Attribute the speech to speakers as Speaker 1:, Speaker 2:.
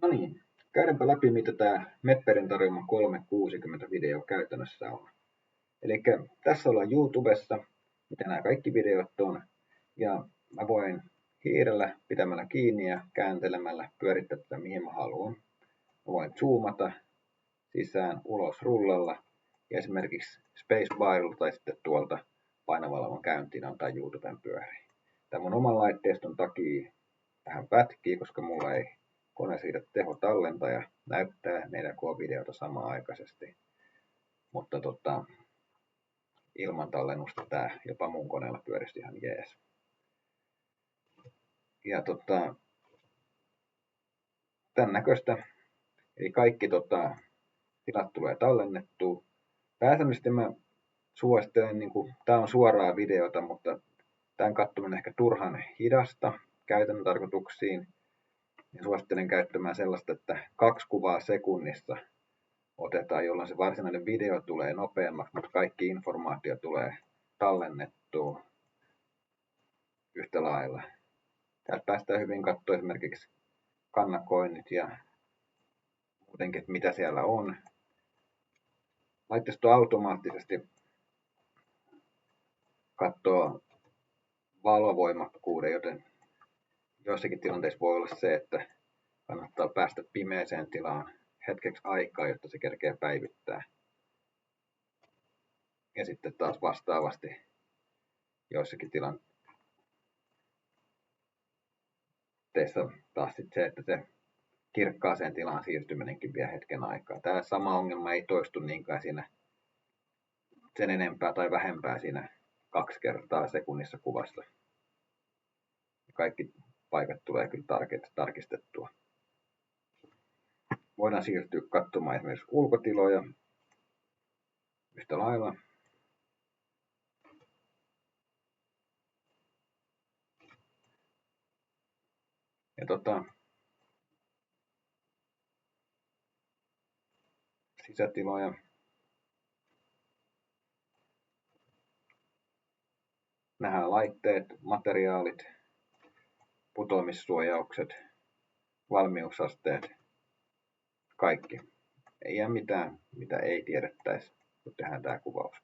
Speaker 1: No niin, käydäänpä läpi, mitä tämä Mepperin tarjoama 360 video käytännössä on. Eli tässä ollaan YouTubessa, mitä nämä kaikki videot on, ja mä voin hiirellä pitämällä kiinni ja kääntelemällä pyörittää tätä mihin mä haluan. Mä voin zoomata sisään, ulos rullalla, ja esimerkiksi spacebarilla tai sitten tuolta painavalla mun käyntiin antaa YouTuben pyöriä. Tämä mun oman laitteiston takia vähän pätkii, koska mulla ei kone siitä teho tallentaa ja näyttää 4K-videota samanaikaisesti. Mutta ilman tallennusta tämä jopa mun koneella pyörisi ihan jees. Ja tämän näköistä, eli kaikki tilat tulee tallennettua. Pääsääntöisesti mä suosittelen, tämä on suoraa videota, mutta tämän katsominen ehkä turhan hidasta käytännön tarkoituksiin. Ja suosittelen käyttämään sellaista, että 2 kuvaa sekunnissa otetaan, jolloin se varsinainen video tulee nopeammaksi, mutta kaikki informaatio tulee tallennettua yhtä lailla. Täältä päästään hyvin katsoa esimerkiksi kannakoinnit ja muutenkin, että mitä siellä on. Laitteisto automaattisesti katsoo valovoimakkuuden, joten joissakin tilanteissa voi olla se, että kannattaa päästä pimeäseen tilaan hetkeksi aikaa, jotta se kerkee päivittää. Ja sitten taas vastaavasti joissakin tilanteissa taas sitten se, että se kirkkaaseen tilaan siirtyminenkin vie hetken aikaa. Tämä sama ongelma ei toistu niinkään siinä sen enempää tai vähempää siinä 2 kertaa sekunnissa kuvassa. Kaikki paikat tulee kyllä tarkistettua. Voidaan siirtyä katsomaan esimerkiksi ulkotiloja yhtä lailla. Ja sisätiloja. Nähdään laitteet, materiaalit, putoamissuojaukset, valmiusasteet, kaikki. Ei jää mitään, mitä ei tiedettäisi, kun tehdään tämä kuvaus.